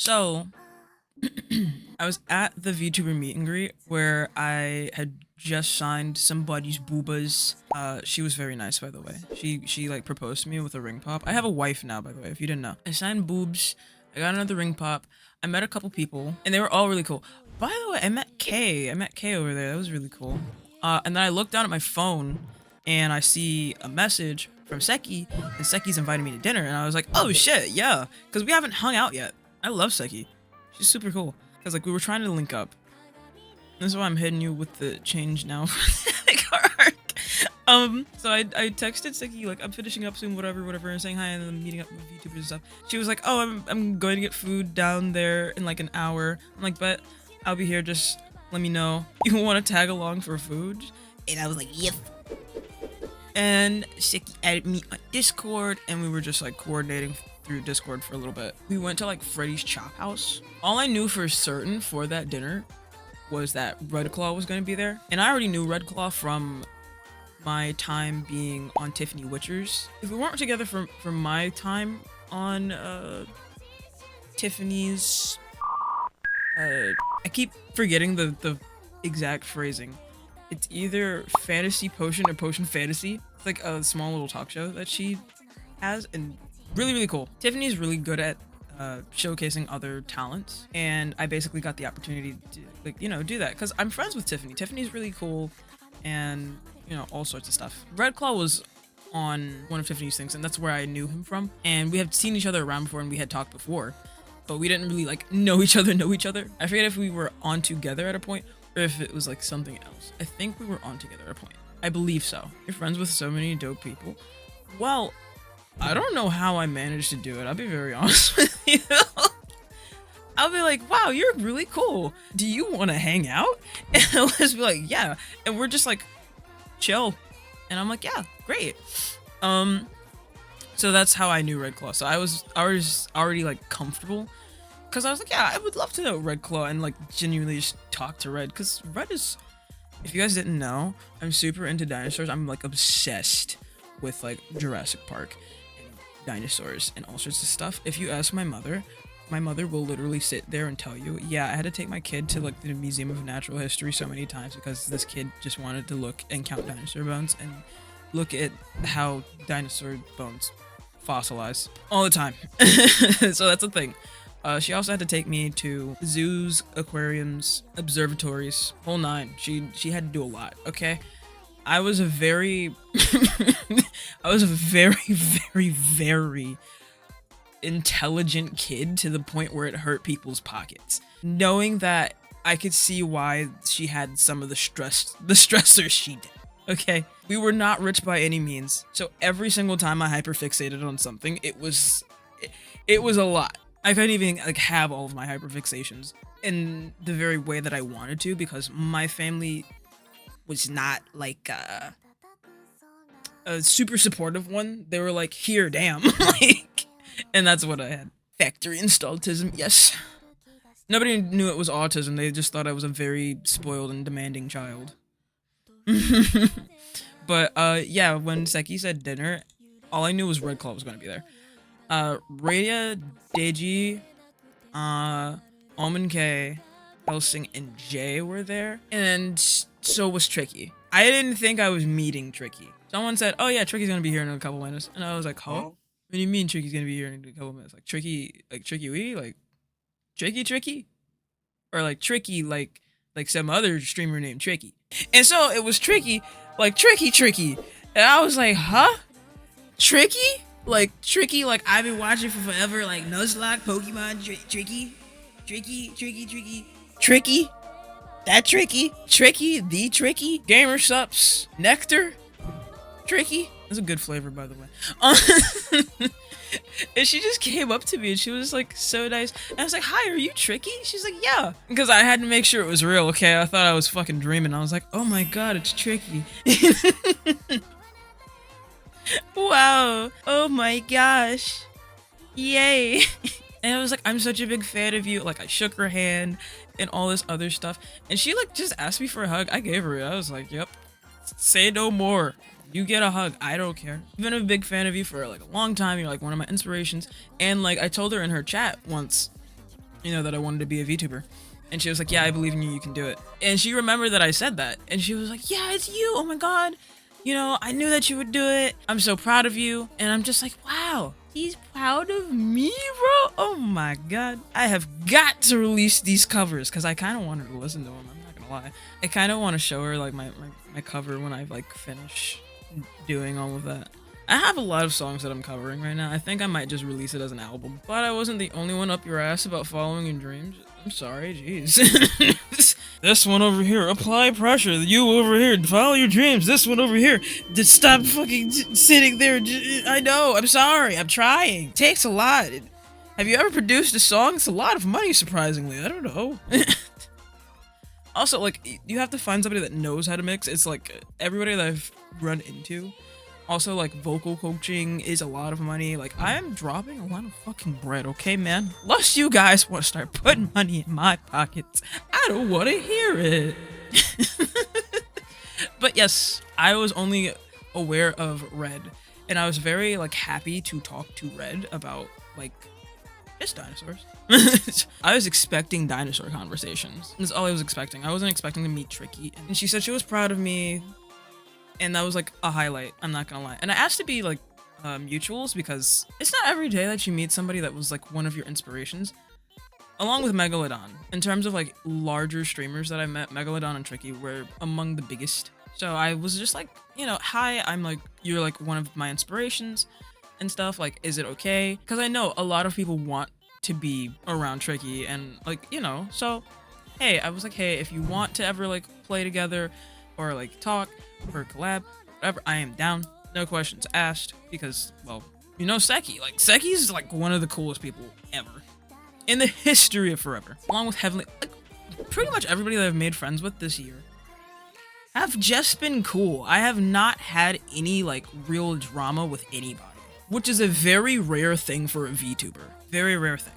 So, I was at the VTuber meet and greet where I had just signed somebody's boobas. She was very nice, by the way. She like proposed to me with a ring pop. I have a wife now, by the way, if you didn't know. I signed boobs. I got another ring pop. I met a couple people, and they were all really cool. By the way, I met Kay. I met Kay over there. That was really cool. And then I looked down at my phone, and I see a message from Seki, and Seki's inviting me to dinner, and I was like, oh shit, yeah, because we haven't hung out yet. I love Seki. She's super cool. Cause like we were trying to link up. That's why I'm hitting you with the change now for the arc. So I texted Seki like I'm finishing up soon, whatever, and saying hi, and then meeting up with YouTubers and stuff. She was like, oh, I'm going to get food down there in like an hour. I'm like, but I'll be here. Just let me know. You want to tag along for food? And I was like, yep. And Seki added me on Discord, and we were just like coordinating through Discord for a little bit. We went to like Freddy's Chop House. All I knew for certain for that dinner was that Red Claw was going to be there. And I already knew Red Claw from my time being on Tiffany Witchers. If we weren't together for my time on Tiffany's... I keep forgetting the exact phrasing. It's either Fantasy Potion or Potion Fantasy. It's like a small little talk show that she has, and really cool. Tiffany's really good at showcasing other talents, and I basically got the opportunity to like, you know, do that because I'm friends with Tiffany. Tiffany's really cool, and you know, all sorts of stuff. Red Claw was on one of Tiffany's things, and that's where I knew him from, and we had seen each other around before, and we had talked before, but we didn't really like know each other. I forget if we were on together at a point or if it was like something else. I think we were on together at a point. I believe so. You're friends with so many dope people. Well, I don't know how I managed to do it. I'll be very honest with you. I'll be like, wow, you're really cool. Do you want to hang out? And I'll just be like, yeah. And we're just like, chill. And I'm like, yeah, great. So that's how I knew Red Claw. So I was already like comfortable. Because I was like, yeah, I would love to know Red Claw and like genuinely just talk to Red. Because Red is, if you guys didn't know, I'm super into dinosaurs. I'm like obsessed with like Jurassic Park. Dinosaurs and all sorts of stuff. If you ask my mother will literally sit there and tell you, yeah, I had to take my kid to like the Museum of Natural History so many times because this kid just wanted to look and count dinosaur bones and look at how dinosaur bones fossilize all the time. So that's the thing. She also had to take me to zoos, aquariums, observatories, whole nine. She had to do a lot. Okay, I was a very very intelligent kid to the point where it hurt people's pockets. Knowing that I could see why she had some of the stressors she did. Okay, we were not rich by any means, so every single time I hyperfixated on something, it was a lot. I couldn't even like have all of my hyperfixations in the very way that I wanted to because my family was not like a super supportive one. They were like, here, damn. Like, and that's what I had. Factory installed autism, yes. Nobody knew it was autism. They just thought I was a very spoiled and demanding child. But yeah, when Seki said dinner, all I knew was Red Claw was going to be there. Radia, Deji, Almond K, Helsing, and Jay were there. And so was Tricky. I didn't think I was meeting Tricky. Someone said, oh yeah, Tricky's gonna be here in a couple minutes. And I was like, huh? What do you mean Tricky's gonna be here in a couple minutes? Like Tricky Wee? Like Tricky? Or like Tricky like some other streamer named Tricky. And so it was Tricky, like Tricky. And I was like, huh? Tricky? Like Tricky, like I've been watching for forever, like Nuzlocke, Pokemon, Tricky. That Tricky, the Tricky, Gamer Sups, Nectar, Tricky. That's a good flavor, by the way. And she just came up to me and she was like so nice. And I was like, hi, are you Tricky? She's like, yeah. Because I had to make sure it was real, okay? I thought I was fucking dreaming. I was like, oh my god, it's Tricky. Wow. Oh my gosh. Yay. And I was like, I'm such a big fan of you. Like, I shook her hand and all this other stuff. And she, like, just asked me for a hug. I gave her it. I was like, yep. Say no more. You get a hug. I don't care. I've been a big fan of you for, like, a long time. You're, like, one of my inspirations. And, like, I told her in her chat once, that I wanted to be a VTuber. And she was like, yeah, I believe in you, you can do it. And she remembered that I said that. And she was like, yeah, it's you. Oh my God. I knew that you would do it. I'm so proud of you. And I'm just like, wow, he's proud of me, bro. Oh my God. I have got to release these covers because I kind of want her to listen to them. I'm not gonna lie. I kind of want to show her like my cover when I like finish doing all of that. I have a lot of songs that I'm covering right now. I think I might just release it as an album. But I wasn't the only one up your ass about following your dreams. I'm sorry, jeez. This one over here, apply pressure. You over here, follow your dreams. This one over here, just stop fucking sitting there. I know, I'm sorry, I'm trying. It takes a lot. Have you ever produced a song? It's a lot of money, surprisingly. I don't know. Also, like, you have to find somebody that knows how to mix. It's like, everybody that I've run into. Also, like, vocal coaching is a lot of money. Like, I am dropping a lot of fucking bread, okay, man? Unless you guys want to start putting money in my pockets, I don't want to hear it. But yes, I was only aware of Red, and I was very, like, happy to talk to Red about, like, just dinosaurs. I was expecting dinosaur conversations. That's all I was expecting. I wasn't expecting to meet Tricky. And she said she was proud of me. And that was like a highlight, I'm not gonna lie. And I asked to be like mutuals because it's not every day that you meet somebody that was like one of your inspirations. Along with Megalodon. In terms of like larger streamers that I met, Megalodon and Tricky were among the biggest. So I was just like, hi, I'm like, you're like one of my inspirations and stuff. Like, is it okay? Because I know a lot of people want to be around Tricky and like, so hey, I was like, hey, if you want to ever like play together or like talk or collab, whatever, I am down. No questions asked because, well, Seki. Like, Seki's like one of the coolest people ever in the history of forever. Along with Heavenly, like, pretty much everybody that I've made friends with this year have just been cool. I have not had any like real drama with anybody, which is a very rare thing for a VTuber. Very rare thing.